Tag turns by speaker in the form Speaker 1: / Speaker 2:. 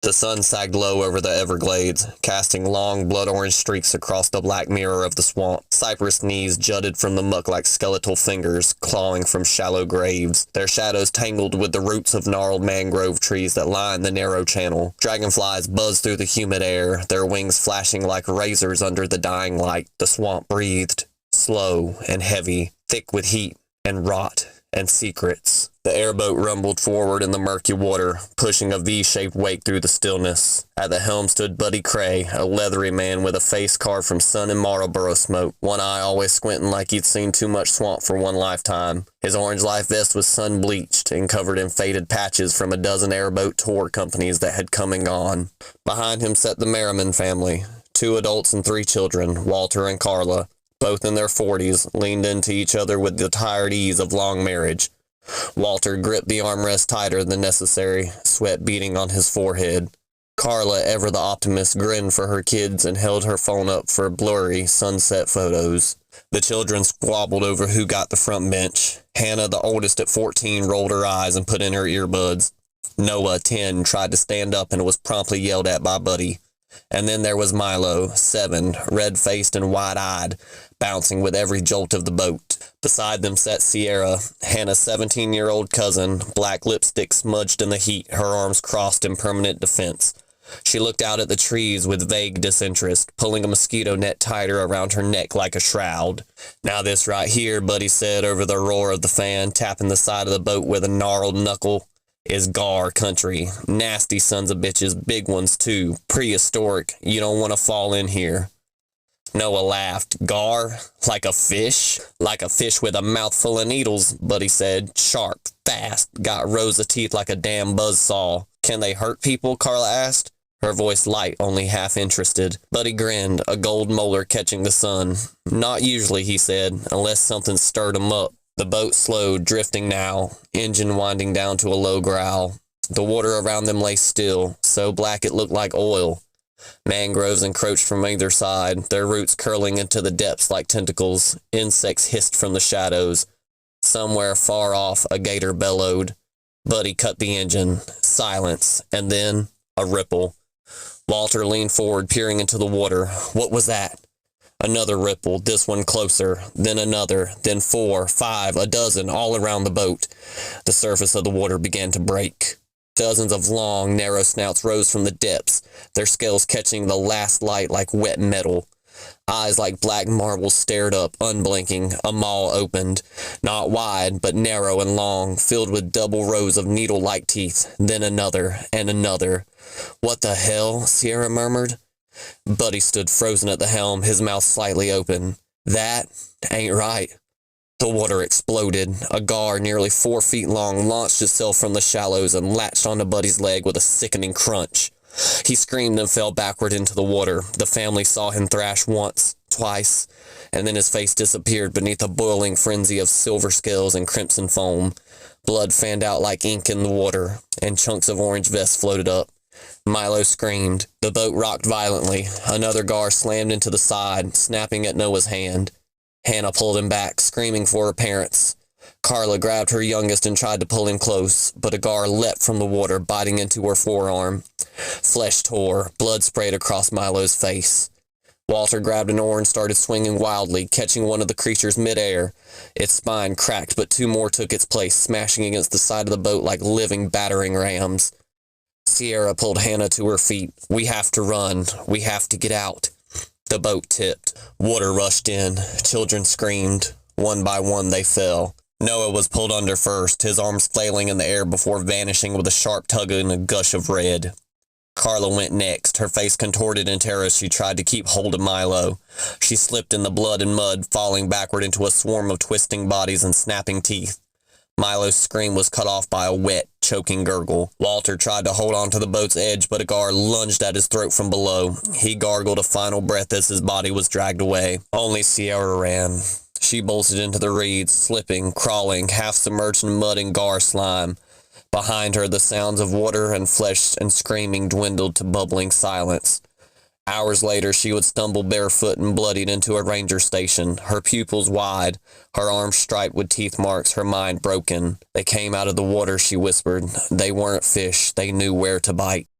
Speaker 1: The sun sagged low over the Everglades, casting long, blood-orange streaks across the black mirror of the swamp. Cypress knees jutted from the muck like skeletal fingers, clawing from shallow graves, their shadows tangled with the roots of gnarled mangrove trees that line the narrow channel. Dragonflies buzzed through the humid air, their wings flashing like razors under the dying light. The swamp breathed, slow and heavy, thick with heat and rot and secrets. The airboat rumbled forward in the murky water, pushing a V-shaped wake through the stillness. At the helm stood Buddy Cray, a leathery man with a face carved from sun and Marlboro smoke, one eye always squinting like he'd seen too much swamp for one lifetime. His orange life vest was sun-bleached and covered in faded patches from a dozen airboat tour companies that had come and gone. Behind him sat the Merriman family, 2 adults and 3 children, Walter and Carla, both in their 40s, leaned into each other with the tired ease of long marriage. Walter gripped the armrest tighter than necessary, sweat beading on his forehead. Carla, ever the optimist, grinned for her kids and held her phone up for blurry sunset photos. The children squabbled over who got the front bench. Hannah, the oldest at 14, rolled her eyes and put in her earbuds. Noah, 10, tried to stand up and was promptly yelled at by Buddy. And then there was Milo, 7, red-faced and wide-eyed, bouncing with every jolt of the boat. Beside them sat Sierra, Hannah's 17-year-old cousin, black lipstick smudged in the heat, her arms crossed in permanent defense. She looked out at the trees with vague disinterest, pulling a mosquito net tighter around her neck like a shroud. "Now this right here," Buddy said over the roar of the fan, tapping the side of the boat with a gnarled knuckle, "is Gar country. Nasty sons of bitches, big ones too, prehistoric. You don't want to fall in here." Noah laughed. "Gar? Like a fish?" "Like a fish with a mouthful of needles," Buddy said. "Sharp, fast, got rows of teeth like a damn buzzsaw." "Can they hurt people?" Carla asked, her voice light, only half interested. Buddy grinned, a gold molar catching the sun. "Not usually," he said, "unless something stirred 'em up." The boat slowed, drifting now, engine winding down to a low growl. The water around them lay still, so black it looked like oil. Mangroves encroached from either side, their roots curling into the depths like tentacles. Insects hissed from the shadows. Somewhere far off, a gator bellowed. Buddy cut the engine. Silence, and then a ripple. Walter leaned forward, peering into the water. What was that? Another ripple, this one closer, then another, then 4, 5, a dozen, all around the boat. The surface of the water began to break. Dozens of long, narrow snouts rose from the depths, their scales catching the last light like wet metal. Eyes like black marble stared up, unblinking. A maw opened, not wide, but narrow and long, filled with double rows of needle-like teeth. Then another, and another. "What the hell?" Sierra murmured. Buddy stood frozen at the helm, his mouth slightly open. "That ain't right." The water exploded. A gar nearly 4 feet long launched itself from the shallows and latched onto Buddy's leg with a sickening crunch. He screamed and fell backward into the water. The family saw him thrash once, twice, and then his face disappeared beneath a boiling frenzy of silver scales and crimson foam. Blood fanned out like ink in the water, and chunks of orange vest floated up. Milo screamed. The boat rocked violently. Another gar slammed into the side, snapping at Noah's hand. Hannah pulled him back, screaming for her parents. Carla grabbed her youngest and tried to pull him close, but a gar leapt from the water, biting into her forearm. Flesh tore, blood sprayed across Milo's face. Walter grabbed an oar and started swinging wildly, catching one of the creatures midair. Its spine cracked, but 2 more took its place, smashing against the side of the boat like living, battering rams. Sierra pulled Hannah to her feet. "We have to run. We have to get out." The boat tipped. Water rushed in. Children screamed. One by one they fell. Noah was pulled under first, his arms flailing in the air before vanishing with a sharp tug and a gush of red. Carla went next, her face contorted in terror as she tried to keep hold of Milo. She slipped in the blood and mud, falling backward into a swarm of twisting bodies and snapping teeth. Milo's scream was cut off by a wet, choking gurgle. Walter tried to hold on to the boat's edge, but a gar lunged at his throat from below. He gargled a final breath as his body was dragged away. Only Sierra ran. She bolted into the reeds, slipping, crawling, half submerged in mud and gar slime. Behind her, the sounds of water and flesh and screaming dwindled to bubbling silence. Hours later, she would stumble barefoot and bloodied into a ranger station, her pupils wide, her arms striped with teeth marks, her mind broken. "They came out of the water," she whispered. "They weren't fish. They knew where to bite."